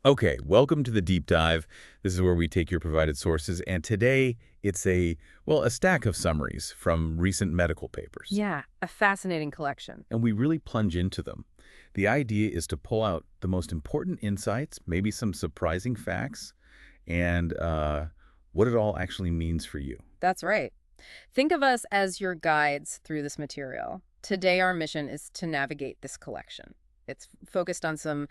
Okay, welcome to the deep dive. This is where we take your provided sources, and today it's a stack of summaries from recent medical papers, Yeah, a fascinating collection. and we really plunge into them. The idea is to pull out the most important insights, maybe some surprising facts, and what it all actually means for you. That's right. Think of us as your guides through this material. Today, our mission is to navigate this collection. It's focused on some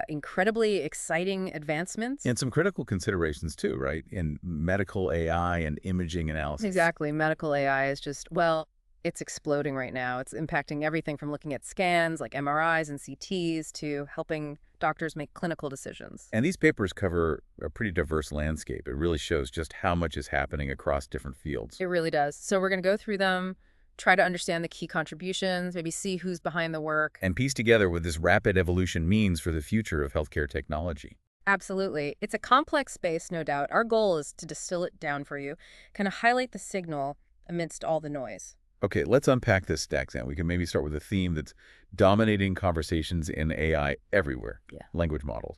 incredibly exciting advancements. And some critical considerations too, right? In medical AI and imaging analysis. Exactly. Medical AI is just, well, it's exploding right now. It's impacting everything from looking at scans like MRIs and CTs to helping doctors make clinical decisions. And these papers cover a pretty diverse landscape. It really shows just how much is happening across different fields. It really does. So we're going to go through them, try to understand the key contributions, maybe see who's behind the work. And piece together what this rapid evolution means for the future of healthcare technology. Absolutely. It's a complex space, no doubt. Our goal is to distill it down for you, kind of highlight the signal amidst all the noise. Okay, let's unpack this stack, Sam. We can maybe start with a theme that's dominating conversations in AI everywhere, Yeah. language models.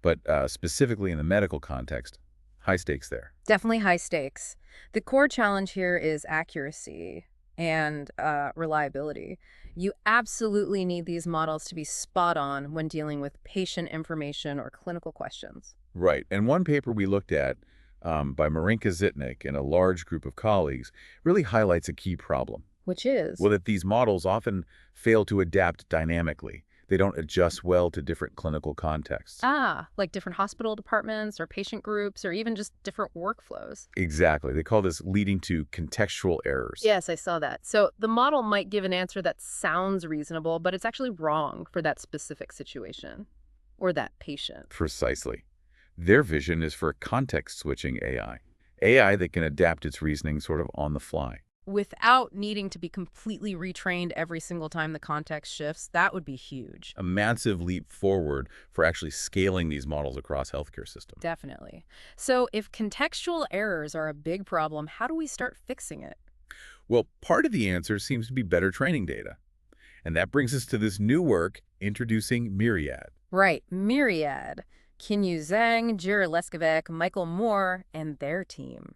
But specifically in the medical context, high stakes there. Definitely high stakes. The core challenge here is accuracy and reliability. You absolutely need these models to be spot on when dealing with patient information or clinical questions. Right, and one paper we looked at by 𝗵𝗽𝗆 𝗔𝗜 and a large group of colleagues really highlights a key problem. Which is? Well, that these models often fail to adapt dynamically. They don't adjust well to different clinical contexts. Like different hospital departments or patient groups or even just different workflows. Exactly. They call this leading to contextual errors. Yes, I saw that. So the model might give an answer that sounds reasonable, but it's actually wrong for that specific situation or that patient. Precisely. Their vision is for context-switching AI. AI that can adapt its reasoning sort of on the fly. Without needing to be completely retrained every single time the context shifts, that would be huge. A massive leap forward for actually scaling these models across healthcare systems. Definitely. So if contextual errors are a big problem, how do we start fixing it? Well, part of the answer seems to be better training data. And that brings us to this new work introducing MIRIAD. Right, MIRIAD. 𝗫𝗎 𝗔𝗫 𝗪𝗏 and their team.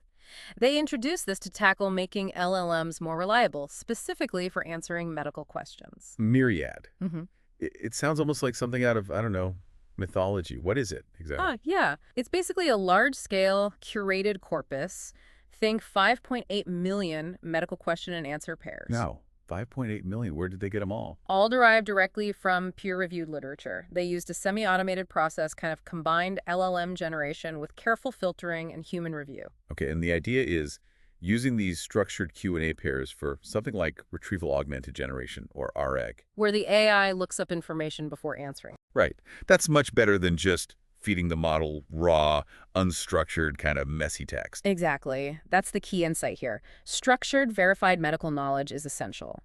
They introduced this to tackle making LLMs more reliable, specifically for answering medical questions. MIRIAD. Mm-hmm. It sounds almost like something out of, I don't know, mythology. What is it exactly? Yeah. It's basically a large-scale, curated corpus. Think 5.8 million medical question and answer pairs. No, 5.8 million. Where did they get them all? All derived directly from peer-reviewed literature. They used a semi-automated process, kind of combined LLM generation with careful filtering and human review. Okay, and the idea is using these structured Q&A pairs for something like retrieval augmented generation, or RAG. Where the AI looks up information before answering. Right. That's much better than just feeding the model raw, unstructured, kind of messy text. Exactly. That's the key insight here. Structured, verified medical knowledge is essential.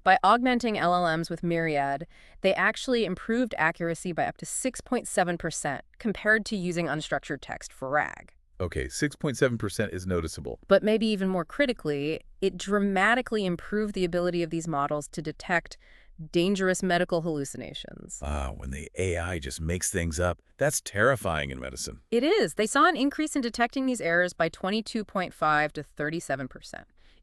By augmenting LLMs with MIRIAD, they actually improved accuracy by up to 6.7% compared to using unstructured text for RAG. Okay, 6.7% is noticeable. But maybe even more critically, it dramatically improved the ability of these models to detect dangerous medical hallucinations. When the AI just makes things up, that's terrifying in medicine. It is. They saw an increase in detecting these errors by 22.5 to 37%,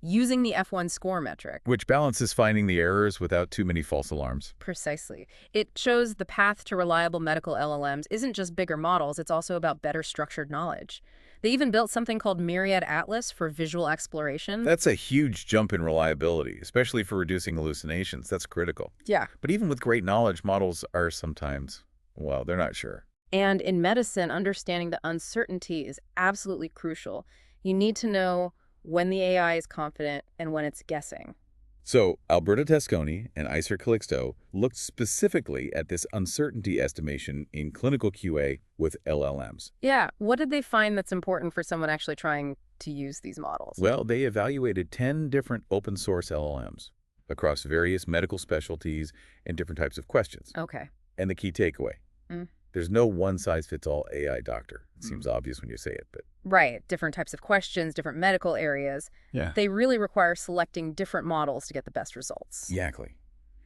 using the F1 score metric. Which balances finding the errors without too many false alarms. Precisely. It shows the path to reliable medical LLMs isn't just bigger models, it's also about better structured knowledge. They even built something called MIRIAD Atlas for visual exploration. That's a huge jump in reliability, especially for reducing hallucinations. That's critical. Yeah. But even with great knowledge, models are sometimes, well, they're not sure. And in medicine, understanding the uncertainty is absolutely crucial. You need to know when the AI is confident and when it's guessing. So Alberto Tasconi and Aysar Calixto looked specifically at this uncertainty estimation in clinical QA with LLMs. Yeah. What did they find that's important for someone actually trying to use these models? Well, they evaluated 10 different open source LLMs across various medical specialties and different types of questions. Okay. And the key takeaway, there's no one-size-fits-all AI doctor. It seems obvious when you say it, but... Right. Different types of questions, different medical areas. Yeah. They really require selecting different models to get the best results. Exactly.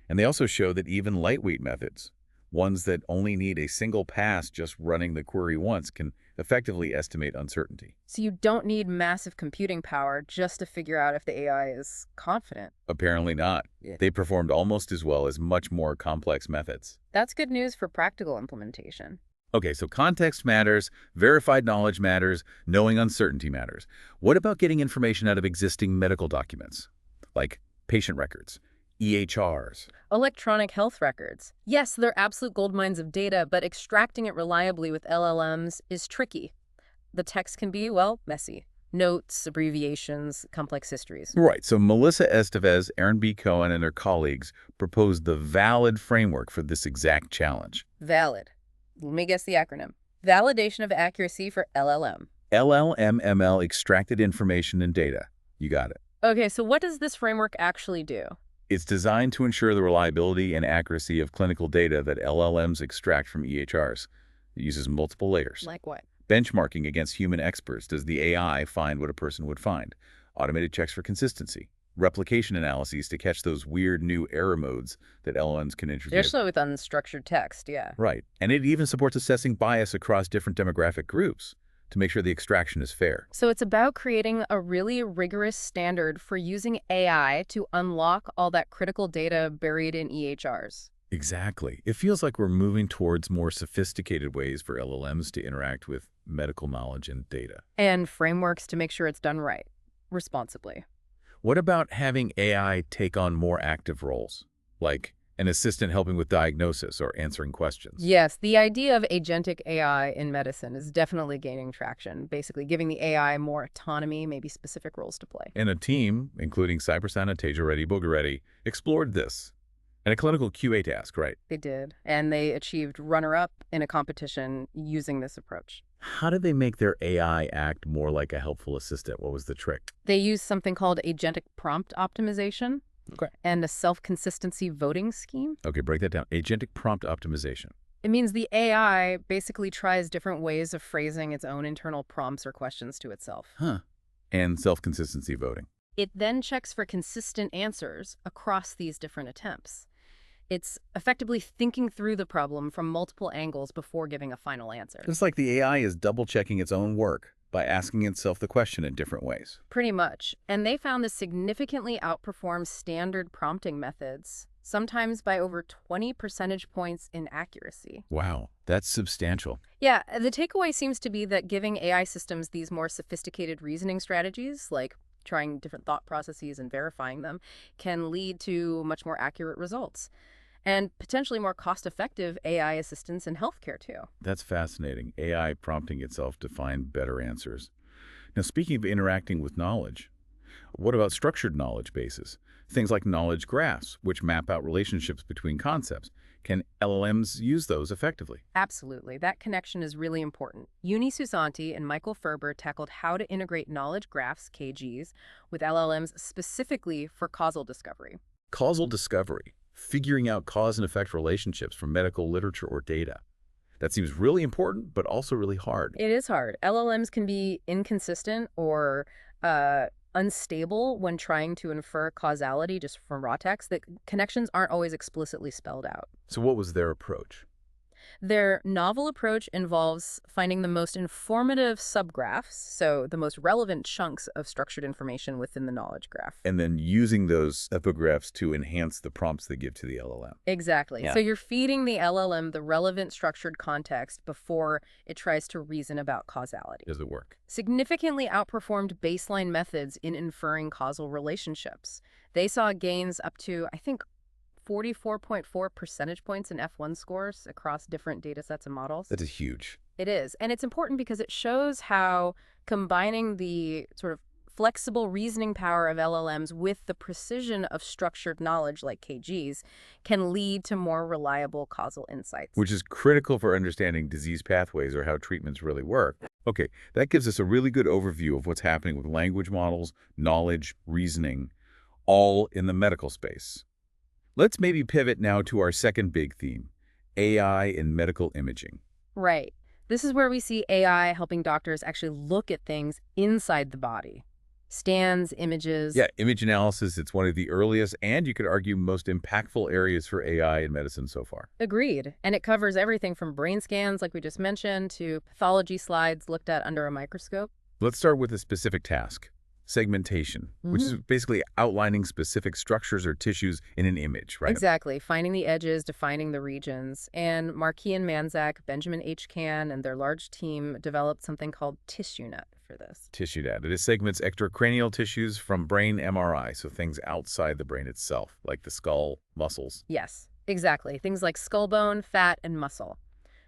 And they also show that even lightweight methods, Ones that only need a single pass just running the query once can effectively estimate uncertainty. So you don't need massive computing power just to figure out if the AI is confident. Apparently not. Yeah. They performed almost as well as much more complex methods. That's good news for practical implementation. Okay, so context matters, verified knowledge matters, knowing uncertainty matters. What about getting information out of existing medical documents, like patient records, EHRs? Electronic health records. Yes, they're absolute goldmines of data, but extracting it reliably with LLMs is tricky. The text can be, well, messy. Notes, abbreviations, complex histories. Right, so Melissa Estevez, Aaron B. Cohen, and their colleagues proposed the VALID framework for this exact challenge. VALID. Let me guess the acronym. Validation of accuracy for LLM. LLM-ML extracted information and data. You got it. Okay, so what does this framework actually do? It's designed to ensure the reliability and accuracy of clinical data that LLMs extract from EHRs. It uses multiple layers. Like what? Benchmarking against human experts. Does the AI find what a person would find? Automated checks for consistency. Replication analyses to catch those weird new error modes that LLMs can introduce. Especially with unstructured text, yeah. Right. And it even supports assessing bias across different demographic groups to make sure the extraction is fair. So it's about creating a really rigorous standard for using AI to unlock all that critical data buried in EHRs. Exactly. It feels like we're moving towards more sophisticated ways for LLMs to interact with medical knowledge and data. And frameworks to make sure it's done right, responsibly. What about having AI take on more active roles, like an assistant helping with diagnosis or answering questions? Yes, the idea of agentic AI in medicine is definitely gaining traction, basically giving the AI more autonomy, maybe specific roles to play. And a team, including 𝗪𝗏 and 𝗂𝗏𝗏, explored this. And a clinical QA task, right? They did, and they achieved runner-up in a competition using this approach. How did they make their AI act more like a helpful assistant? What was the trick? They used something called agentic prompt optimization and a self-consistency voting scheme. Okay, break that down. Agentic prompt optimization. It means the AI basically tries different ways of phrasing its own internal prompts or questions to itself. And self-consistency voting. It then checks for consistent answers across these different attempts. It's effectively thinking through the problem from multiple angles before giving a final answer. It's like the AI is double-checking its own work by asking itself the question in different ways. Pretty much. And they found this significantly outperforms standard prompting methods, sometimes by over 20 percentage points in accuracy. Wow, that's substantial. Yeah, the takeaway seems to be that giving AI systems these more sophisticated reasoning strategies, like trying different thought processes and verifying them, can lead to much more accurate results. And potentially more cost-effective AI assistance in healthcare, too. That's fascinating. AI prompting itself to find better answers. Now, speaking of interacting with knowledge, what about structured knowledge bases? Things like knowledge graphs, which map out relationships between concepts. Can LLMs use those effectively? Absolutely. That connection is really important. Uni Susanti and Michael Ferber tackled how to integrate knowledge graphs, KGs, with LLMs specifically for causal discovery. Causal discovery. Figuring out cause and effect relationships from medical literature or data. That seems really important, but also really hard. It is hard. LLMs can be inconsistent or unstable when trying to infer causality just from raw text. The connections aren't always explicitly spelled out. So what was their approach? Their novel approach involves finding the most informative subgraphs, so the most relevant chunks of structured information within the knowledge graph. And then using those epigraphs to enhance the prompts they give to the LLM. Exactly. Yeah. So you're feeding the LLM the relevant structured context before it tries to reason about causality. Does it work? Significantly outperformed baseline methods in inferring causal relationships. They saw gains up to, I think, 44.4 percentage points in F1 scores across different data sets and models. That is huge. It is. And it's important because it shows how combining the sort of flexible reasoning power of LLMs with the precision of structured knowledge like KGs can lead to more reliable causal insights. Which is critical for understanding disease pathways or how treatments really work. Okay, that gives us a really good overview of what's happening with language models, knowledge, reasoning, all in the medical space. Let's maybe pivot now to our second big theme, AI in medical imaging. Right. This is where we see AI helping doctors actually look at things inside the body. Scans, images. Yeah, image analysis, it's one of the earliest and you could argue most impactful areas for AI in medicine so far. Agreed. And it covers everything from brain scans, like we just mentioned, to pathology slides looked at under a microscope. Let's start with a specific task, segmentation, which is basically outlining specific structures or tissues in an image, right? Exactly. Finding the edges, defining the regions. And Markey and Manzak, Benjamin H. Can, and their large team developed something called TissueNet for this. TissueNet. It segments extracranial tissues from brain MRI, so things outside the brain itself, like the skull, muscles. Yes, exactly. Things like skull bone, fat, and muscle.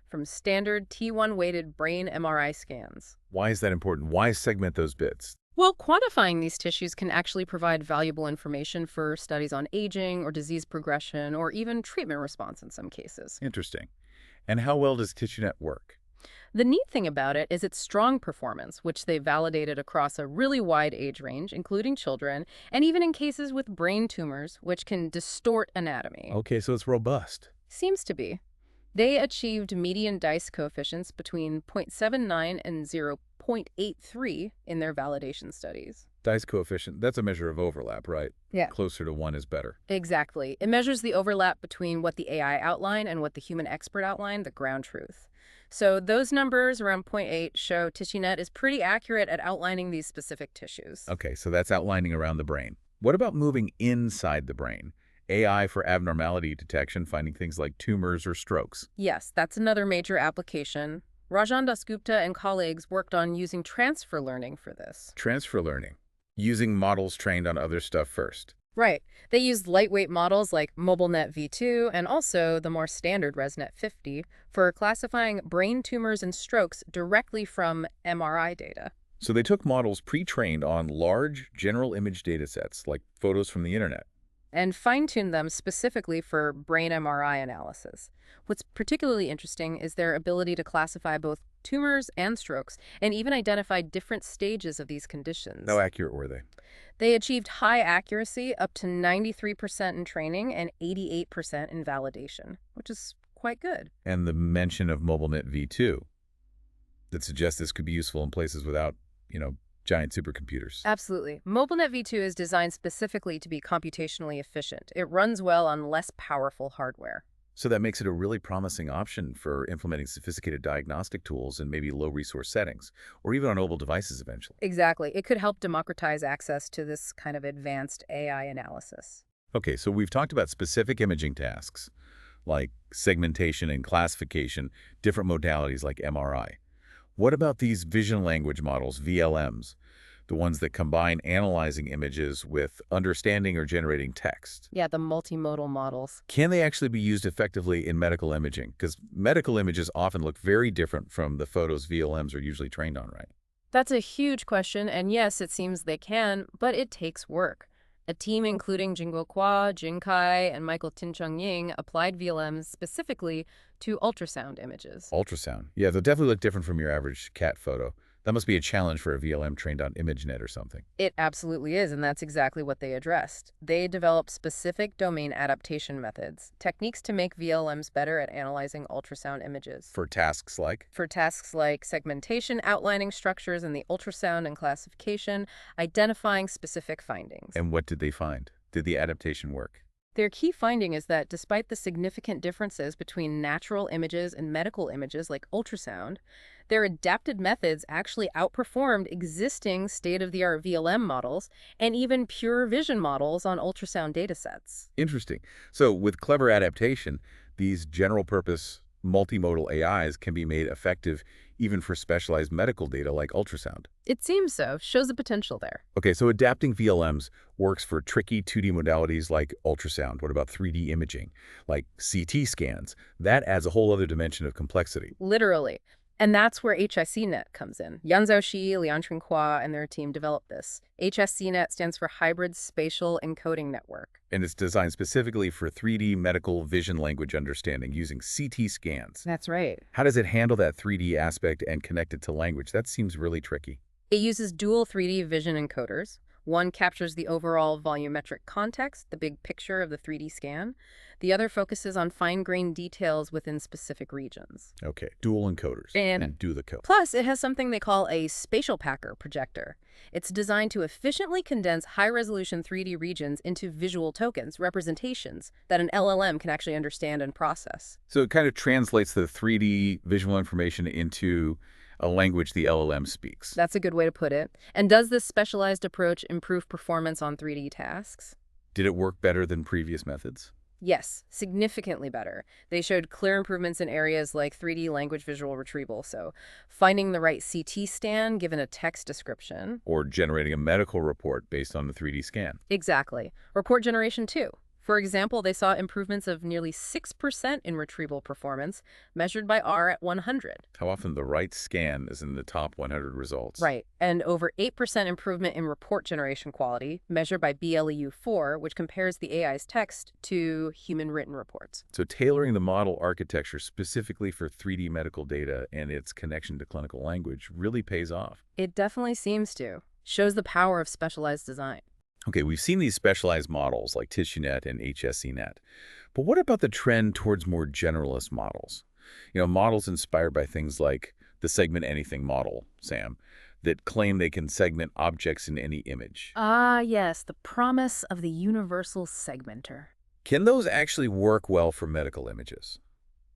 From standard T1-weighted brain MRI scans. Why is that important? Why segment those bits? Well, quantifying these tissues can actually provide valuable information for studies on aging or disease progression or even treatment response in some cases. Interesting. And how well does TissueNet work? The neat thing about it is its strong performance, which they validated across a really wide age range, including children, and even in cases with brain tumors, which can distort anatomy. Okay, so it's robust. Seems to be. They achieved median DICE coefficients between 0.79 and 0.83 in their validation studies. DICE coefficient, that's a measure of overlap, right? Yeah. Closer to 1 is better. Exactly. It measures the overlap between what the AI outlined and what the human expert outlined, the ground truth. So those numbers around 0.8 show TissueNet is pretty accurate at outlining these specific tissues. Okay, so that's outlining around the brain. What about moving inside the brain? AI for abnormality detection, finding things like tumors or strokes. Yes, that's another major application. Rajan Dasgupta and colleagues worked on using transfer learning for this. Transfer learning, using models trained on other stuff first. Right. They used lightweight models like MobileNet V2 and also the more standard ResNet 50 for classifying brain tumors and strokes directly from MRI data. So they took models pre-trained on large general image datasets, like photos from the internet, and fine-tuned them specifically for brain MRI analysis. What's particularly interesting is their ability to classify both tumors and strokes and even identify different stages of these conditions. How accurate were they? They achieved high accuracy, up to 93% in training and 88% in validation, which is quite good. And the mention of MobileNet V2 that suggests this could be useful in places without, giant supercomputers. Absolutely. MobileNet V2 is designed specifically to be computationally efficient. It runs well on less powerful hardware. So that makes it a really promising option for implementing sophisticated diagnostic tools in maybe low-resource settings, or even on mobile devices eventually. Exactly. It could help democratize access to this kind of advanced AI analysis. Okay, so we've talked about specific imaging tasks, like segmentation and classification, different modalities like MRI. What about these vision language models, VLMs, the ones that combine analyzing images with understanding or generating text? Yeah, the multimodal models. Can they actually be used effectively in medical imaging? Because medical images often look very different from the photos VLMs are usually trained on, right? That's a huge question, and yes, it seems they can, but it takes work. A team including 𝗵𝗄, Jin-Kai, and Michael Tin-Chung Ying applied VLMs specifically to ultrasound images. Ultrasound. Yeah, they'll definitely look different from your average cat photo. That must be a challenge for a VLM trained on ImageNet or something. It absolutely is, and that's exactly what they addressed. They developed specific domain adaptation methods, techniques to make VLMs better at analyzing ultrasound images. For tasks like? For tasks like segmentation, outlining structures in the ultrasound and classification, identifying specific findings. And what did they find? Did the adaptation work? Their key finding is that despite the significant differences between natural images and medical images like ultrasound, their adapted methods actually outperformed existing state-of-the-art VLM models and even pure vision models on ultrasound datasets. Interesting. So with clever adaptation, these general-purpose multimodal AIs can be made effective even for specialized medical data like ultrasound. It seems so. Shows the potential there. Okay, so adapting VLMs works for tricky 2D modalities like ultrasound. What about 3D imaging, like CT scans? That adds a whole other dimension of complexity. Literally. And that's where HSCNet comes in. Yanzhou Shi, Lianchun Hua, and their team developed this. HSCNet stands for Hybrid Spatial Encoding Network. And it's designed specifically for 3D medical vision language understanding using CT scans. That's right. How does it handle that 3D aspect and connect it to language? That seems really tricky. It uses dual 3D vision encoders. One captures the overall volumetric context, the big picture of the 3D scan. The other focuses on fine-grained details within specific regions. Okay, dual encoders. And do the code. plus, it has something they call a spatial packer projector. It's designed to efficiently condense high-resolution 3D regions into visual tokens, representations, that an LLM can actually understand and process. So it kind of translates the 3D visual information into a language the LLM speaks. That's a good way to put it. And does this specialized approach improve performance on 3D tasks? Did it work better than previous methods? Yes, significantly better. They showed clear improvements in areas like 3D language visual retrieval, so finding the right CT scan given a text description. Or generating a medical report based on the 3D scan. Exactly. Report generation too. For example, they saw improvements of nearly 6% in retrieval performance, measured by R at 100. How often the right scan is in the top 100 results. Right, and over 8% improvement in report generation quality, measured by BLEU4, which compares the AI's text to human written reports. So tailoring the model architecture specifically for 3D medical data and its connection to clinical language really pays off. It definitely seems to. Shows the power of specialized design. Okay, we've seen these specialized models like TissueNet and HSCNet. But what about the trend towards more generalist models? Models inspired by things like the segment anything model, Sam, that claim they can segment objects in any image. Ah, yes, the promise of the universal segmenter. Can those actually work well for medical images?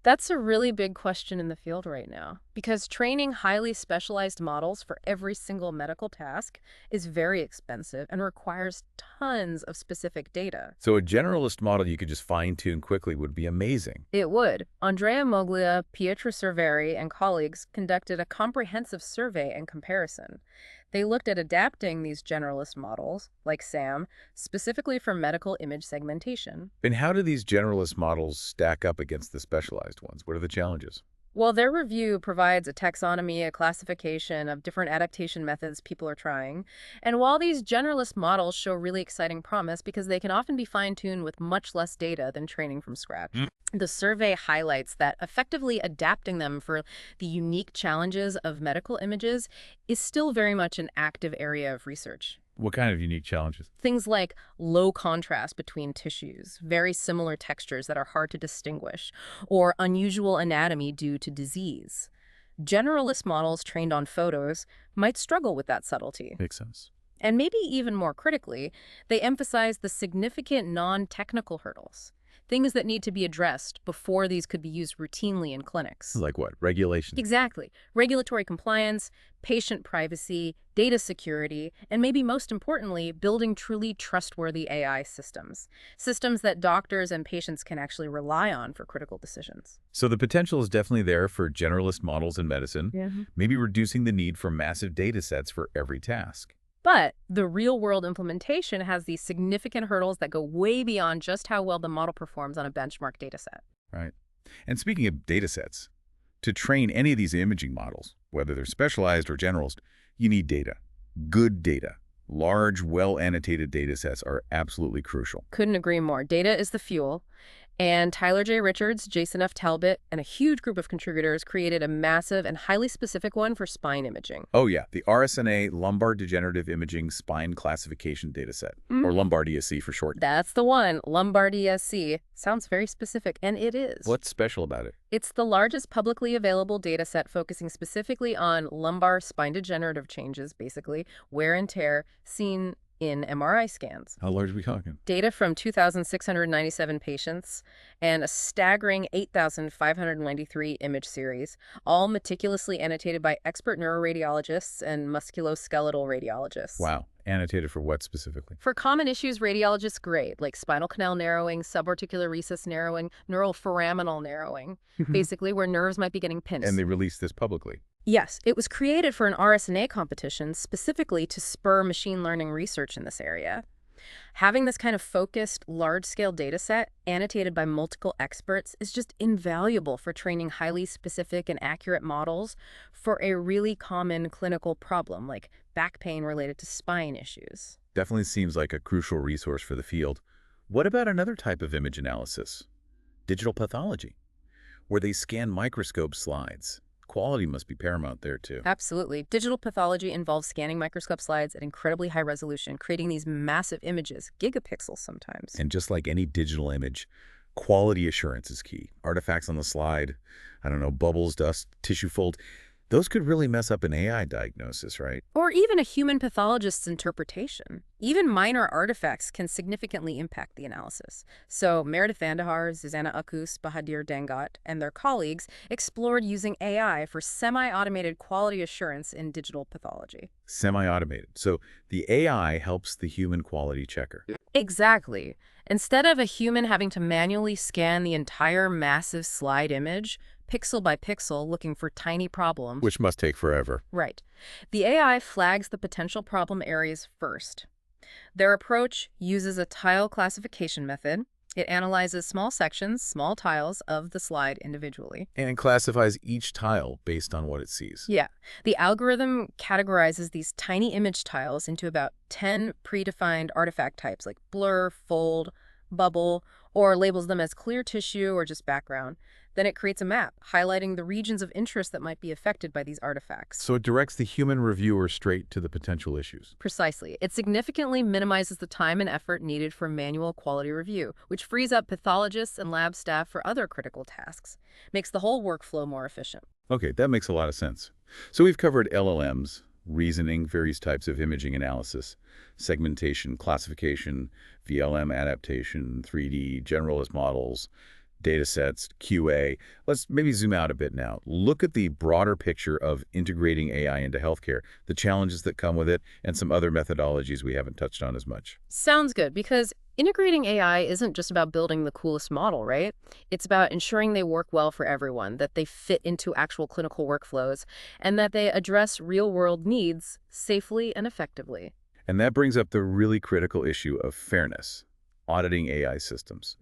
That's a really big question in the field right now, because training highly specialized models for every single medical task is very expensive and requires tons of specific data. So a generalist model you could just fine-tune quickly would be amazing. It would. 𝗪𝗪𝗶𝗵𝗹 𝗪𝗪𝗃 and colleagues conducted a comprehensive survey and comparison. They looked at adapting these generalist models, like SAM, specifically for medical image segmentation. And how do these generalist models stack up against the specialized ones? What are the challenges? Well, their review provides a taxonomy, a classification of different adaptation methods people are trying. And while these generalist models show really exciting promise because they can often be fine-tuned with much less data than training from scratch, the survey highlights that effectively adapting them for the unique challenges of medical images is still very much an active area of research. What kind of unique challenges? Things like low contrast between tissues, very similar textures that are hard to distinguish, or unusual anatomy due to disease. Generalist models trained on photos might struggle with that subtlety. Makes sense. And maybe even more critically, they emphasize the significant non-technical hurdles, things that need to be addressed before these could be used routinely in clinics. Like what? Regulation? Exactly. Regulatory compliance, patient privacy, data security, and maybe most importantly, building truly trustworthy AI systems. Systems that doctors and patients can actually rely on for critical decisions. So the potential is definitely there for generalist models in medicine, maybe reducing the need for massive data sets for every task. But the real-world implementation has these significant hurdles that go way beyond just how well the model performs on a benchmark dataset. Right. And speaking of data sets, to train any of these imaging models, whether they're specialized or generalist, you need data. Good data. Large, well-annotated data sets are absolutely crucial. Couldn't agree more. Data is the fuel. And Tyler J. Richards, Jason F. Talbot, and a huge group of contributors created a massive and highly specific one for spine imaging. Oh yeah, the RSNA Lumbar Degenerative Imaging Spine Classification Dataset, or LumbarDSC for short. That's the one, LumbarDSC. Sounds very specific, and it is. What's special about it? It's the largest publicly available dataset focusing specifically on lumbar spine degenerative changes, basically, wear and tear, seen in MRI scans. How large are we talking? Data from 2,697 patients and a staggering 8,593 image series, all meticulously annotated by expert neuroradiologists and musculoskeletal radiologists. Wow. Annotated for what specifically? For common issues radiologists grade, like spinal canal narrowing, subarticular recess narrowing, neural foraminal narrowing, basically where nerves might be getting pinched. And they released this publicly? Yes, it was created for an RSNA competition specifically to spur machine learning research in this area. Having this kind of focused, large-scale data set annotated by multiple experts is just invaluable for training highly specific and accurate models for a really common clinical problem like back pain related to spine issues. Definitely seems like a crucial resource for the field. What about another type of image analysis? Digital pathology, where they scan microscope slides. Quality must be paramount there, too. Absolutely. Digital pathology involves scanning microscope slides at incredibly high resolution, creating these massive images, gigapixels sometimes. And just like any digital image, Quality assurance is key. Artifacts on the slide, I don't know, bubbles, dust, tissue fold, those could really mess up an AI diagnosis, right? Or even a human pathologist's interpretation. Even minor artifacts can significantly impact the analysis. So 𝗪𝗵𝗫𝗵𝗃 𝗧𝗵𝗃 and their colleagues explored using AI for semi-automated quality assurance in digital pathology. Semi-automated. So the AI helps the human quality checker. Exactly. Instead of a human having to manually scan the entire massive slide image, pixel by pixel, looking for tiny problems. Which must take forever. Right. The AI flags the potential problem areas first. Their approach uses a tile classification method. It analyzes small sections, small tiles of the slide individually. And it classifies each tile based on what it sees. Yeah. The algorithm categorizes these tiny image tiles into about 10 predefined artifact types like blur, fold, bubble, or labels them as clear tissue or just background. Then it creates a map highlighting the regions of interest that might be affected by these artifacts. So it directs the human reviewer straight to the potential issues. Precisely. It significantly minimizes the time and effort needed for manual quality review, which frees up pathologists and lab staff for other critical tasks. Makes the whole workflow more efficient. Okay, that makes a lot of sense. So we've covered LLMs, reasoning, various types of imaging analysis, segmentation, classification, VLM adaptation, 3D, generalist models, datasets, QA. Let's maybe zoom out a bit now. Look at the broader picture of integrating AI into healthcare, the challenges that come with it, and some other methodologies we haven't touched on as much. Sounds good, because integrating AI isn't just about building the coolest model, right? It's about ensuring they work well for everyone, that they fit into actual clinical workflows, and that they address real-world needs safely and effectively. And that brings up the really critical issue of fairness. Auditing AI systems,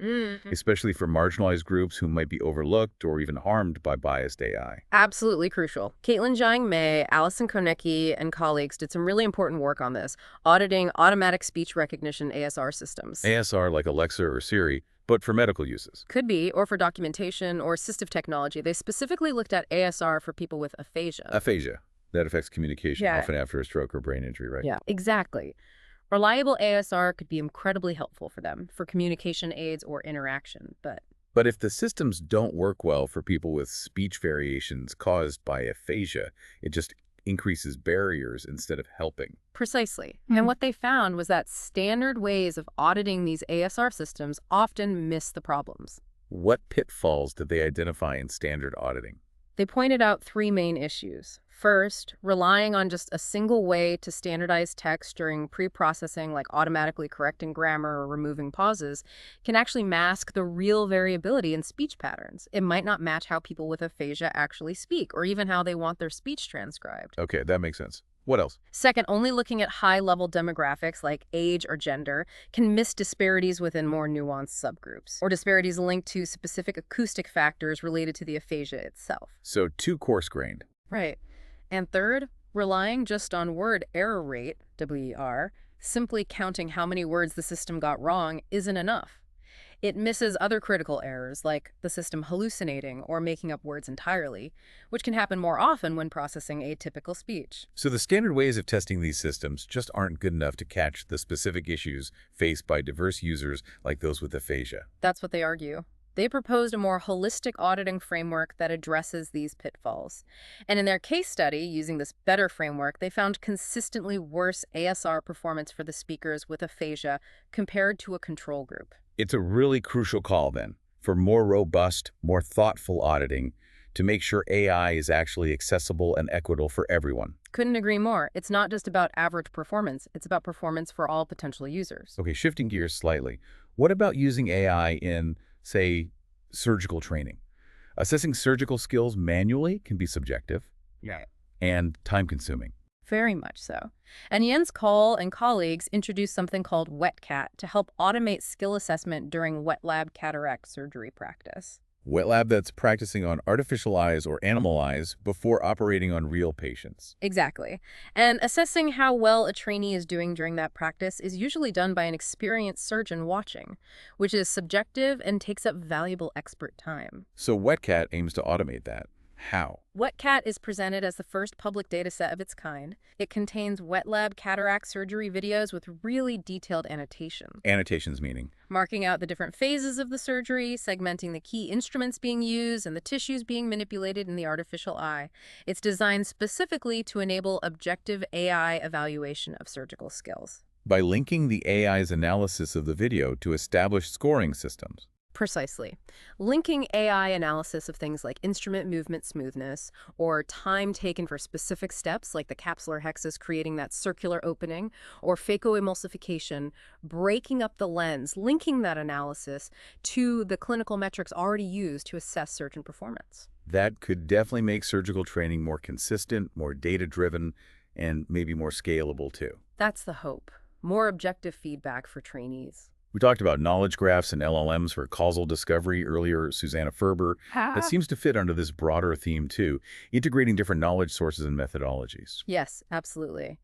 especially for marginalized groups who might be overlooked or even harmed by biased AI. Absolutely crucial. 𝗪𝗏𝗆𝗃, Alison Konecki, and colleagues did some really important work on this, auditing automatic speech recognition ASR systems. ASR like Alexa or Siri, but for medical uses. Could be, or for documentation or assistive technology. They specifically looked at ASR for people with aphasia. Aphasia. That affects communication, Yeah. often after a stroke or brain injury, right? Yeah, exactly. Reliable ASR could be incredibly helpful for them, for communication aids or interaction, But if the systems don't work well for people with speech variations caused by aphasia, it just increases barriers instead of helping. Precisely. And what they found was that standard ways of auditing these ASR systems often miss the problems. What pitfalls did they identify in standard auditing? They pointed out three main issues. First, relying on just a single way to standardize text during pre-processing, like automatically correcting grammar or removing pauses, can actually mask the real variability in speech patterns. It might not match how people with aphasia actually speak, or even how they want their speech transcribed. Okay, that makes sense. What else? Second, only looking at high-level demographics like age or gender can miss disparities within more nuanced subgroups, or disparities linked to specific acoustic factors related to the aphasia itself. So too coarse-grained. Right. And third, relying just on word error rate, WER, simply counting how many words the system got wrong isn't enough. It misses other critical errors, like the system hallucinating or making up words entirely, which can happen more often when processing atypical speech. So the standard ways of testing these systems just aren't good enough to catch the specific issues faced by diverse users like those with aphasia. That's what they argue. They proposed a more holistic auditing framework that addresses these pitfalls. And in their case study, using this better framework, they found consistently worse ASR performance for the speakers with aphasia compared to a control group. It's a really crucial call, then, for more robust, more thoughtful auditing to make sure AI is actually accessible and equitable for everyone. Couldn't agree more. It's not just about average performance. It's about performance for all potential users. Okay, shifting gears slightly. What about using AI in, say, surgical training? Assessing surgical skills manually can be subjective and time-consuming. Very much so. And Jens Kohl and colleagues introduced something called WetCat to help automate skill assessment during wet lab cataract surgery practice. Wet lab that's practicing on artificial eyes or animal eyes before operating on real patients. Exactly. And assessing how well a trainee is doing during that practice is usually done by an experienced surgeon watching, which is subjective and takes up valuable expert time. So WetCat aims to automate that. How? 𝗬Cat is presented as the first public dataset of its kind. It contains wet lab cataract surgery videos with really detailed annotations, Annotations meaning? marking out the different phases of the surgery, segmenting the key instruments being used, and the tissues being manipulated in the artificial eye. It's designed specifically to enable objective AI evaluation of surgical skills. By linking the AI's analysis of the video to established scoring systems. Precisely. Linking AI analysis of things like instrument movement smoothness or time taken for specific steps like the capsular hexus creating that circular opening or phacoemulsification, breaking up the lens, linking that analysis to the clinical metrics already used to assess surgeon performance. That could definitely make surgical training more consistent, more data-driven, and maybe more scalable too. That's the hope. More objective feedback for trainees. We talked about knowledge graphs and LLMs for causal discovery earlier, 𝗬𝗵𝗶𝗶𝗵𝗵. That seems to fit under this broader theme too, integrating different knowledge sources and methodologies. Yes, absolutely.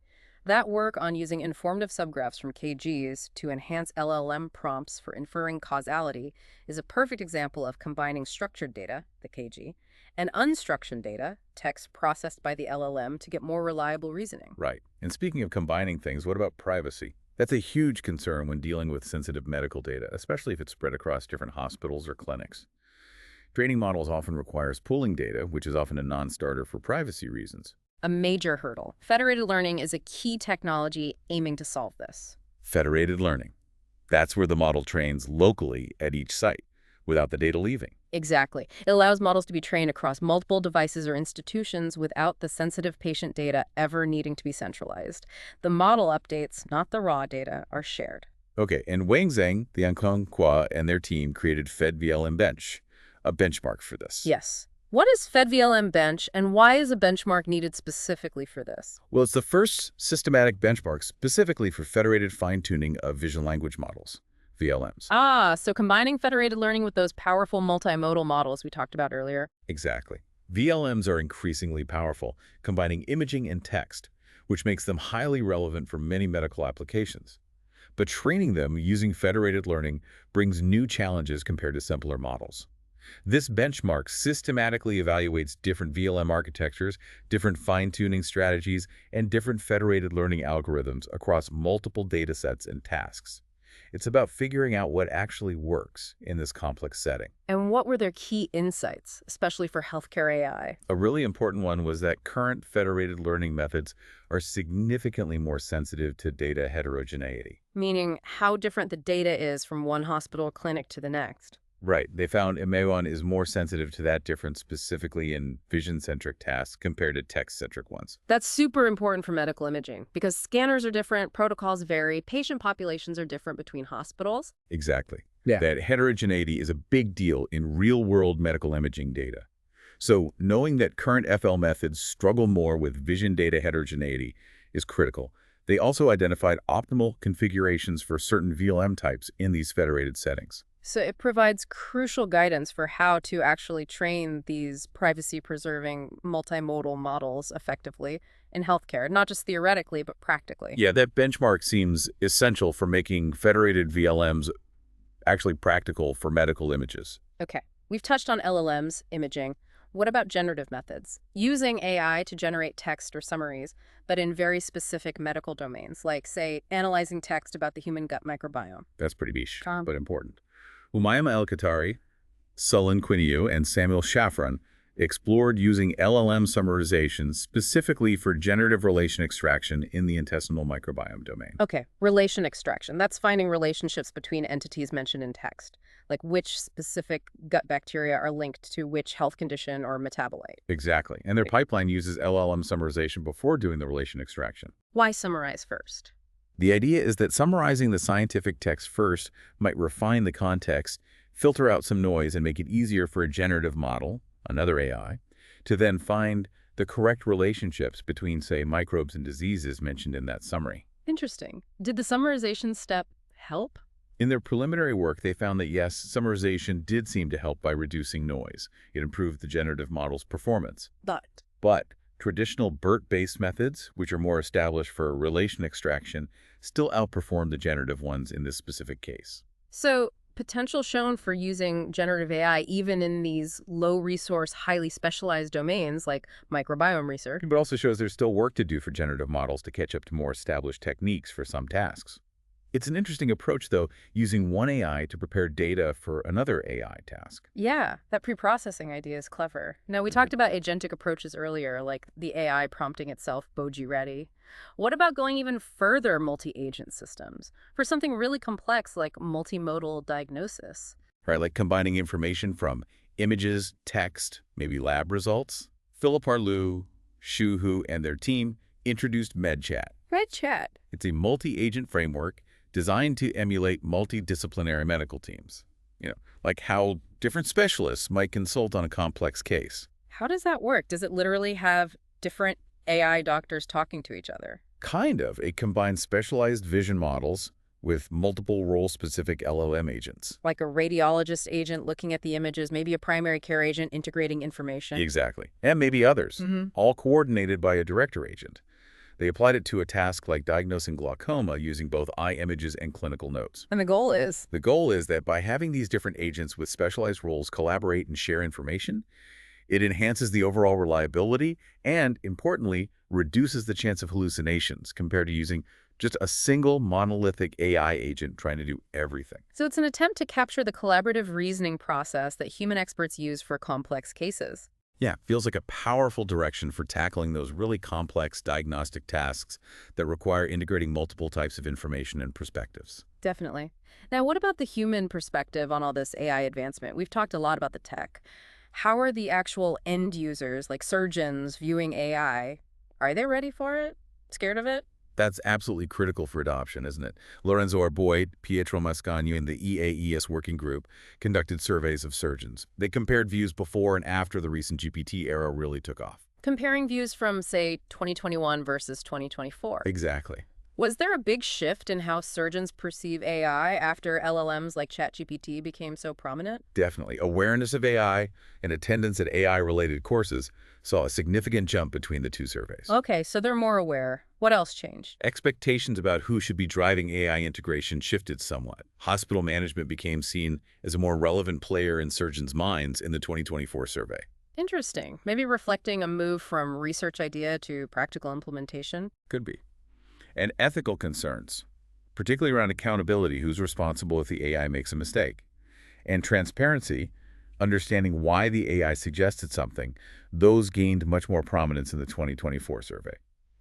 That work on using informative subgraphs from KGs to enhance LLM prompts for inferring causality is a perfect example of combining structured data, the KG, and unstructured data, text processed by the LLM to get more reliable reasoning. Right. And speaking of combining things, what about privacy? That's a huge concern when dealing with sensitive medical data, especially if it's spread across different hospitals or clinics. Training models often requires pooling data, which is often a non-starter for privacy reasons. A major hurdle. Federated learning is a key technology aiming to solve this. Federated learning. That's where the model trains locally at each site, without the data leaving. Exactly. It allows models to be trained across multiple devices or institutions without the sensitive patient data ever needing to be centralized. The model updates, not the raw data, are shared. Okay, and Wang Zhang, the 𝗂𝗲 and their team created FedVLMBench, a benchmark for this. Yes. What is FedVLMBench, and why is a benchmark needed specifically for this? Well, it's the first systematic benchmark specifically for federated fine-tuning of vision language models, VLMs. Ah, so combining federated learning with those powerful multimodal models we talked about earlier. Exactly. VLMs are increasingly powerful, combining imaging and text, which makes them highly relevant for many medical applications. But training them using federated learning brings new challenges compared to simpler models. This benchmark systematically evaluates different VLM architectures, different fine-tuning strategies, and different federated learning algorithms across multiple datasets and tasks. It's about figuring out what actually works in this complex setting. And what were their key insights, especially for healthcare AI? A really important one was that current federated learning methods are significantly more sensitive to data heterogeneity. Meaning how different the data is from one hospital or clinic to the next. Right. They found 𝗵𝗏 is more sensitive to that difference specifically in vision-centric tasks compared to text-centric ones. That's super important for medical imaging because scanners are different, protocols vary, patient populations are different between hospitals. Exactly. Yeah. That heterogeneity is a big deal in real-world medical imaging data. So knowing that current FL methods struggle more with vision data heterogeneity is critical. They also identified optimal configurations for certain VLM types in these federated settings. So it provides crucial guidance for how to actually train these privacy-preserving multimodal models effectively in healthcare, not just theoretically, but practically. Yeah, that benchmark seems essential for making federated VLMs actually practical for medical images. Okay, we've touched on LLMs, imaging. What about generative methods? Using AI to generate text or summaries, but in very specific medical domains, like, say, analyzing text about the human gut microbiome. That's pretty niche, but important. 𝗵𝗽𝗶𝗵𝗵𝗵𝗁 𝗂𝗲𝗃, Sullivan Quiniu, and Samuel Shafran explored using LLM summarization specifically for generative relation extraction in the intestinal microbiome domain. Okay, relation extraction. That's finding relationships between entities mentioned in text, like which specific gut bacteria are linked to which health condition or metabolite. Exactly. And their pipeline uses LLM summarization before doing the relation extraction. Why summarize first? The idea is that summarizing the scientific text first might refine the context, filter out some noise, and make it easier for a generative model, another AI, to then find the correct relationships between, say, microbes and diseases mentioned in that summary. Interesting. Did the summarization step help? In their preliminary work, they found that yes, summarization did seem to help by reducing noise. It improved the generative model's performance. But traditional BERT-based methods, which are more established for relation extraction, still outperform the generative ones in this specific case. So potential shown for using generative AI even in these low-resource, highly specialized domains like microbiome research. But also shows there's still work to do for generative models to catch up to more established techniques for some tasks. It's an interesting approach, though, using one AI to prepare data for another AI task. Yeah, that pre-processing idea is clever. Now, we talked about agentic approaches earlier, like the AI prompting itself Boji ready. What about going even further multi-agent systems for something really complex like multimodal diagnosis? Right, like combining information from images, text, maybe lab results. 𝗵𝗲𝗆 𝗶𝗴𝗵𝗵 and their team introduced MedChat. MedChat. It's a multi-agent framework designed to emulate multidisciplinary medical teams. Like how different specialists might consult on a complex case. How does that work? Does it literally have different AI doctors talking to each other? Kind of. It combines specialized vision models with multiple role-specific LLM agents. Like a radiologist agent looking at the images, maybe a primary care agent integrating information. Exactly. And maybe others, all coordinated by a director agent. They applied it to a task like diagnosing glaucoma using both eye images and clinical notes. And the goal is? The goal is that by having these different agents with specialized roles collaborate and share information, it enhances the overall reliability and, importantly, reduces the chance of hallucinations compared to using just a single monolithic AI agent trying to do everything. So it's an attempt to capture the collaborative reasoning process that human experts use for complex cases. Yeah, feels like a powerful direction for tackling those really complex diagnostic tasks that require integrating multiple types of information and perspectives. Definitely. Now, what about the human perspective on all this AI advancement? We've talked a lot about the tech. How are the actual end users, like surgeons, viewing AI? Are they ready for it? Scared of it? That's absolutely critical for adoption, isn't it? Lorenzo Arboit, Pietro Mascagni, and the EAES working group conducted surveys of surgeons. They compared views before and after the recent GPT era really took off. Comparing views from, say, 2021 versus 2024. Exactly. Was there a big shift in how surgeons perceive AI after LLMs like ChatGPT became so prominent? Definitely. Awareness of AI and attendance at AI-related courses saw a significant jump between the two surveys. Okay, so they're more aware. What else changed? Expectations about who should be driving AI integration shifted somewhat. Hospital management became seen as a more relevant player in surgeons' minds in the 2024 survey. Interesting. Maybe reflecting a move from research idea to practical implementation? Could be. And ethical concerns, particularly around accountability, who's responsible if the AI makes a mistake. And transparency, understanding why the AI suggested something, those gained much more prominence in the 2024 survey.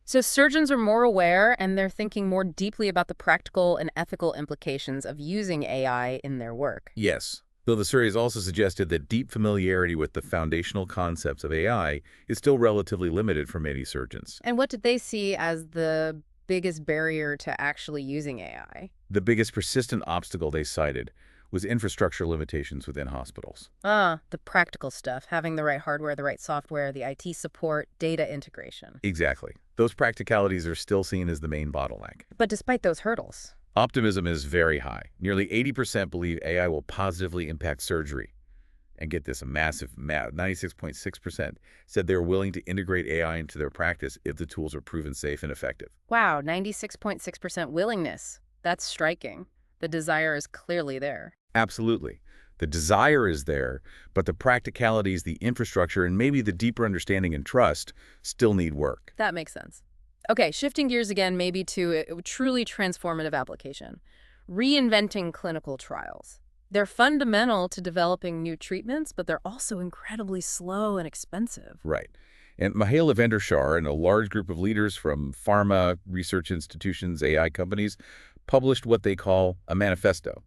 So surgeons are more aware and they're thinking more deeply about the practical and ethical implications of using AI in their work. Yes, though the surveys also suggested that deep familiarity with the foundational concepts of AI is still relatively limited for many surgeons. And what did they see as the biggest barrier to actually using AI? The biggest persistent obstacle they cited was infrastructure limitations within hospitals. The practical stuff, having the right hardware, the right software, the IT support, data integration. Exactly. Those practicalities are still seen as the main bottleneck. But despite those hurdles, optimism is very high. Nearly 80% believe AI will positively impact surgery. And get this, a massive 96.6% said they were willing to integrate AI into their practice if the tools are proven safe and effective. Wow, 96.6% willingness. That's striking. The desire is clearly there. Absolutely. The desire is there, but the practicalities, the infrastructure, and maybe the deeper understanding and trust still need work. That makes sense. Okay, shifting gears again maybe to a truly transformative application. Reinventing clinical trials. They're fundamental to developing new treatments, but they're also incredibly slow and expensive. Right. And 𝗵𝗽𝗆 𝗵𝗫 and a large group of leaders from pharma, research institutions, AI companies published what they call a manifesto,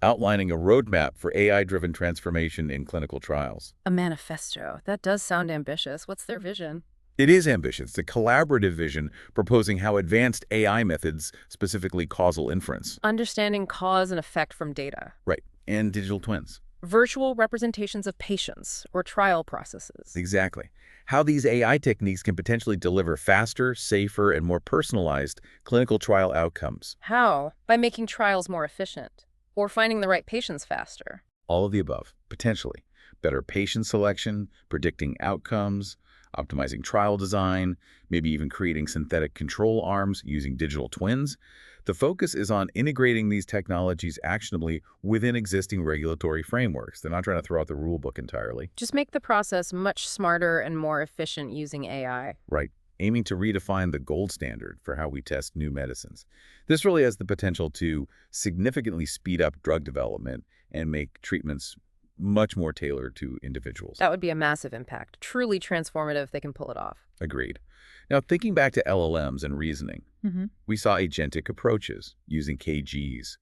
outlining a roadmap for AI-driven transformation in clinical trials. A manifesto. That does sound ambitious. What's their vision? It is ambitious. It's a collaborative vision proposing how advanced AI methods, specifically causal inference. Understanding cause and effect from data. Right. And digital twins. Virtual representations of patients or trial processes. Exactly. How these AI techniques can potentially deliver faster, safer, and more personalized clinical trial outcomes. How? By making trials more efficient. Or finding the right patients faster. All of the above, potentially. Better patient selection, predicting outcomes, optimizing trial design, maybe even creating synthetic control arms using digital twins. The focus is on integrating these technologies actionably within existing regulatory frameworks. They're not trying to throw out the rule book entirely. Just make the process much smarter and more efficient using AI. Right. Aiming to redefine the gold standard for how we test new medicines. This really has the potential to significantly speed up drug development and make treatments much more tailored to individuals. That would be a massive impact. Truly transformative if they can pull it off. Agreed. Now, thinking back to LLMs and reasoning, Mm-hmm. we saw agentic approaches using KGs.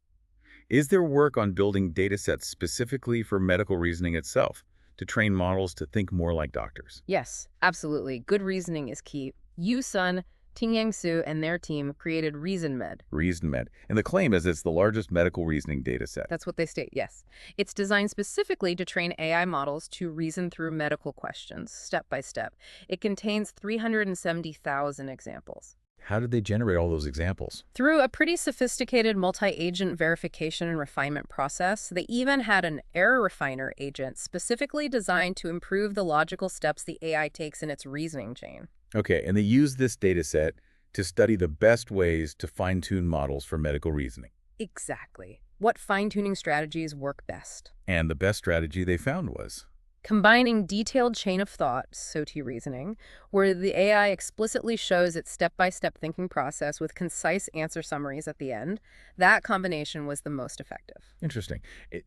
Is there work on building datasets specifically for medical reasoning itself to train models to think more like doctors? Yes, absolutely. Good reasoning is key. 𝗪𝗏, and their team created ReasonMed. ReasonMed. And the claim is it's the largest medical reasoning dataset. That's what they state, yes. It's designed specifically to train AI models to reason through medical questions, step by step. It contains 370,000 examples. How did they generate all those examples? Through a pretty sophisticated multi-agent verification and refinement process, they even had an error refiner agent specifically designed to improve the logical steps the AI takes in its reasoning chain. Okay, and they used this dataset to study the best ways to fine-tune models for medical reasoning. Exactly. What fine-tuning strategies work best? And the best strategy they found was Combining detailed chain of thought, SOT reasoning, where the AI explicitly shows its step-by-step thinking process with concise answer summaries at the end, that combination was the most effective. interesting.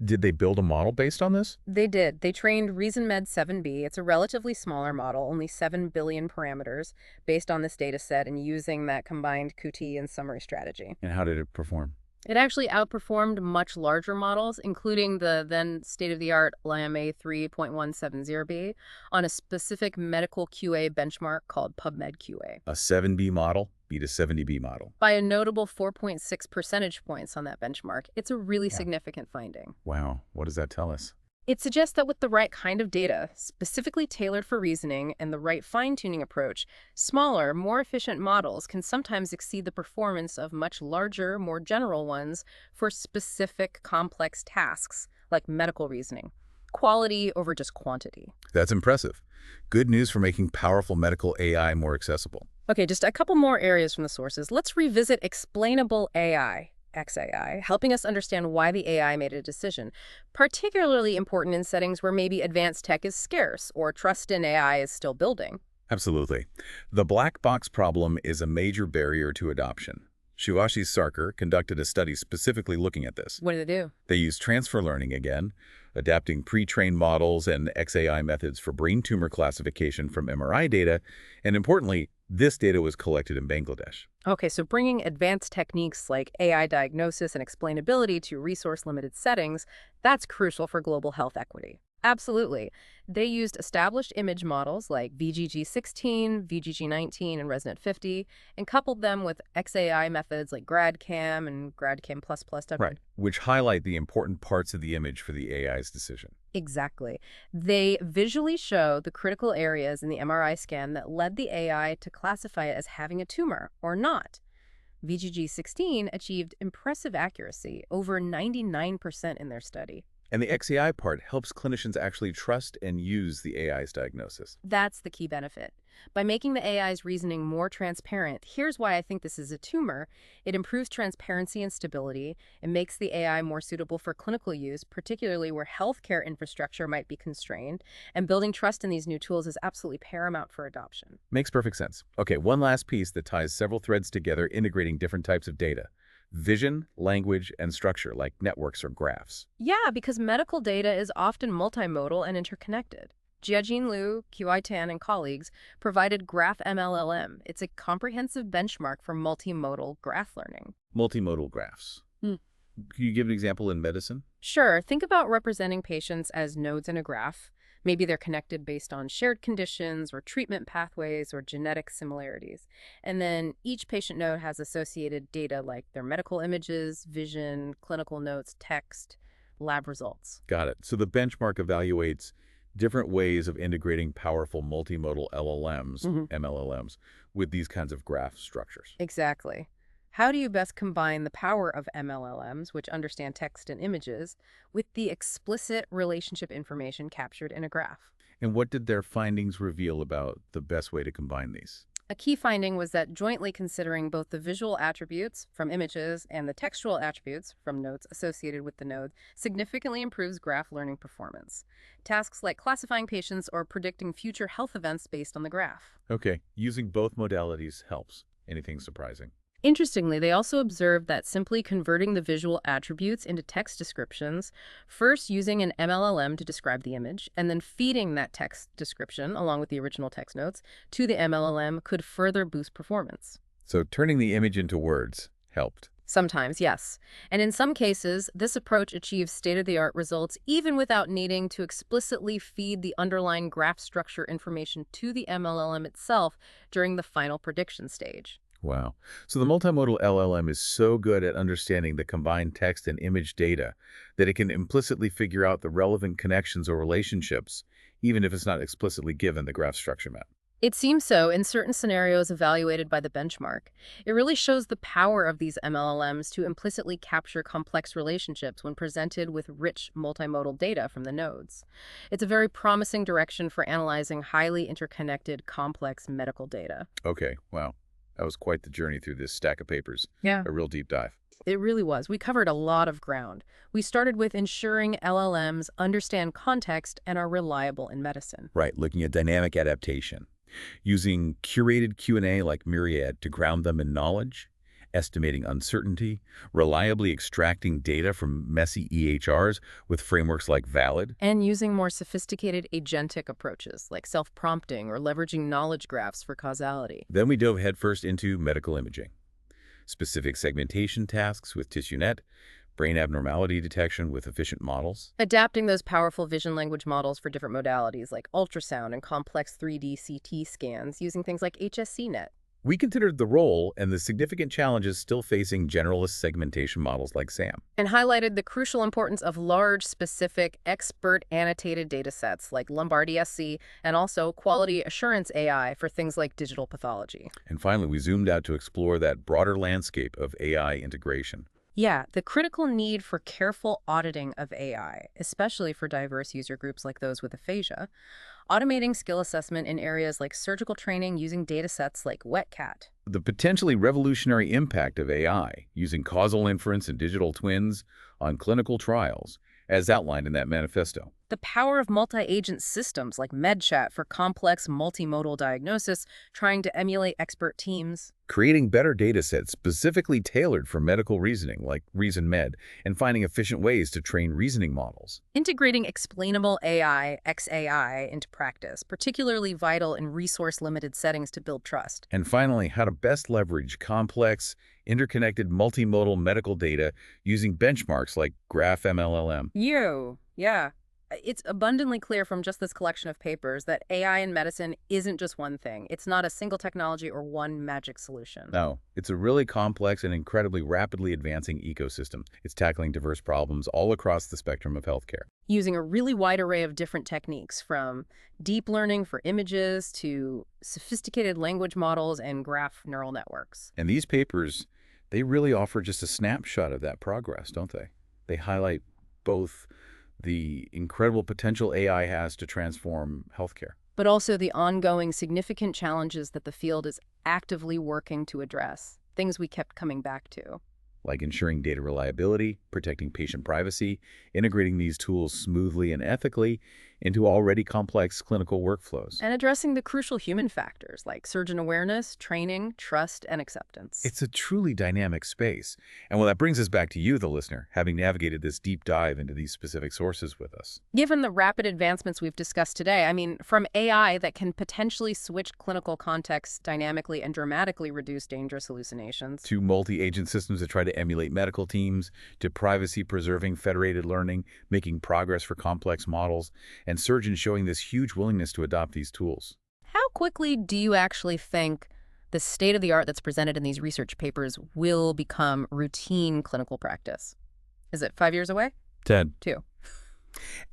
Did they build a model based on this? They did. They trained ReasonMed 7B. It's a relatively smaller model, only 7 billion parameters, based on this data set and using that combined QT and summary strategy. And how did it perform? It actually outperformed much larger models, including the then state-of-the-art LLM 3.170B, on a specific medical QA benchmark called PubMed-QA. A 7B model beat a 70B model. By a notable 4.6 percentage points on that benchmark. It's a really significant finding. Wow, what does that tell us? It suggests that with the right kind of data, specifically tailored for reasoning, and the right fine-tuning approach, smaller, more efficient models can sometimes exceed the performance of much larger, more general ones for specific complex tasks, like medical reasoning. Quality over just quantity. That's impressive. Good news for making powerful medical AI more accessible. Okay, just a couple more areas from the sources. Let's revisit explainable AI. XAI, helping us understand why the AI made a decision, particularly important in settings where maybe advanced tech is scarce or trust in AI is still building. Absolutely. The black box problem is a major barrier to adoption. Shivashi's Sarkar conducted a study specifically looking at this. What did they do? They used transfer learning again, adapting pre-trained models and XAI methods for brain tumor classification from MRI data, and importantly, this data was collected in Bangladesh. Okay, so bringing advanced techniques like AI diagnosis and explainability to resource-limited settings, that's crucial for global health equity. Absolutely. They used established image models like VGG16, VGG19, and ResNet-50, and coupled them with XAI methods like GradCam and GradCam++. Right, which highlight the important parts of the image for the AI's decision. Exactly. They visually show the critical areas in the MRI scan that led the AI to classify it as having a tumor or not. VGG16 achieved impressive accuracy, over 99% in their study. And the XAI part helps clinicians actually trust and use the AI's diagnosis. That's the key benefit. By making the AI's reasoning more transparent, here's why I think this is a tumor. It improves transparency and stability. It makes the AI more suitable for clinical use, particularly where healthcare infrastructure might be constrained. And building trust in these new tools is absolutely paramount for adoption. Makes perfect sense. Okay, one last piece that ties several threads together, integrating different types of data. Vision, language, and structure, like networks or graphs. Yeah, because medical data is often multimodal and interconnected. Jiajin Liu, QI Tan, and colleagues provided Graph-MLLM. It's a comprehensive benchmark for multimodal graph learning. Multimodal graphs. Can you give an example in medicine? Sure, think about representing patients as nodes in a graph. Maybe they're connected based on shared conditions or treatment pathways or genetic similarities. And then each patient node has associated data like their medical images, vision, clinical notes, text, lab results. Got it. So the benchmark evaluates different ways of integrating powerful multimodal LLMs, MLLMs, with these kinds of graph structures. Exactly. How do you best combine the power of MLLMs, which understand text and images, with the explicit relationship information captured in a graph? And what did their findings reveal about the best way to combine these? A key finding was that jointly considering both the visual attributes from images and the textual attributes from nodes associated with the node significantly improves graph learning performance. Tasks like classifying patients or predicting future health events based on the graph. Okay, using both modalities helps. Anything surprising? Interestingly, they also observed that simply converting the visual attributes into text descriptions, first using an MLLM to describe the image, and then feeding that text description, along with the original text notes, to the MLLM could further boost performance. So turning the image into words helped. Sometimes, yes. And in some cases, this approach achieves state-of-the-art results even without needing to explicitly feed the underlying graph structure information to the MLLM itself during the final prediction stage. Wow. So the multimodal LLM is so good at understanding the combined text and image data that it can implicitly figure out the relevant connections or relationships, even if it's not explicitly given the graph structure map. It seems so in certain scenarios evaluated by the benchmark. It really shows the power of these MLLMs to implicitly capture complex relationships when presented with rich multimodal data from the nodes. It's a very promising direction for analyzing highly interconnected, complex medical data. Okay, wow. That was quite the journey through this stack of papers. Yeah. A real deep dive. It really was. We covered a lot of ground. We started with ensuring LLMs understand context and are reliable in medicine. Right, looking at dynamic adaptation. Using curated Q&A like MIRIAD to ground them in knowledge, estimating uncertainty, reliably extracting data from messy EHRs with frameworks like VALID. And using more sophisticated agentic approaches like self-prompting or leveraging knowledge graphs for causality. Then we dove headfirst into medical imaging. Specific segmentation tasks with TissueNet, brain abnormality detection with efficient models. Adapting those powerful vision language models for different modalities like ultrasound and complex 3D CT scans using things like HSCNet. We considered the role and the significant challenges still facing generalist segmentation models like SAM. And highlighted the crucial importance of large, specific, expert-annotated datasets like Lombardi-SC and also quality assurance AI for things like digital pathology. And finally, we zoomed out to explore that broader landscape of AI integration. Yeah, the critical need for careful auditing of AI, especially for diverse user groups like those with aphasia, automating skill assessment in areas like surgical training using datasets like WetCat. The potentially revolutionary impact of AI using causal inference and digital twins on clinical trials, as outlined in that manifesto. The power of multi-agent systems like MedChat for complex multimodal diagnosis, trying to emulate expert teams. Creating better datasets specifically tailored for medical reasoning like ReasonMed, and finding efficient ways to train reasoning models. Integrating explainable AI, XAI, into practice, particularly vital in resource-limited settings to build trust. And finally, how to best leverage complex, interconnected multimodal medical data using benchmarks like Graph-MLLM. Yeah. It's abundantly clear from just this collection of papers that AI in medicine isn't just one thing. It's not a single technology or one magic solution. No, it's a really complex and incredibly rapidly advancing ecosystem. It's tackling diverse problems all across the spectrum of healthcare. Using a really wide array of different techniques, from deep learning for images to sophisticated language models and graph neural networks. And these papers, they really offer just a snapshot of that progress, don't they? They highlight both the incredible potential AI has to transform healthcare, but also the ongoing significant challenges that the field is actively working to address, things we kept coming back to. Like ensuring data reliability, protecting patient privacy, integrating these tools smoothly and ethically into already complex clinical workflows. And addressing the crucial human factors like surgeon awareness, training, trust, and acceptance. It's a truly dynamic space. And well, that brings us back to you, the listener, having navigated this deep dive into these specific sources with us. Given the rapid advancements we've discussed today, from AI that can potentially switch clinical contexts dynamically and dramatically reduce dangerous hallucinations, to multi-agent systems that try to emulate medical teams, to privacy-preserving federated learning, making progress for complex models, and surgeons showing this huge willingness to adopt these tools. How quickly do you actually think the state-of-the-art that's presented in these research papers will become routine clinical practice? Is it 5 years away? 10. 2.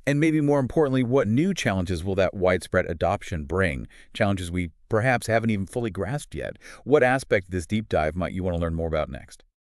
And maybe more importantly, what new challenges will that widespread adoption bring? Challenges we perhaps haven't even fully grasped yet. What aspect of this deep dive might you want to learn more about next?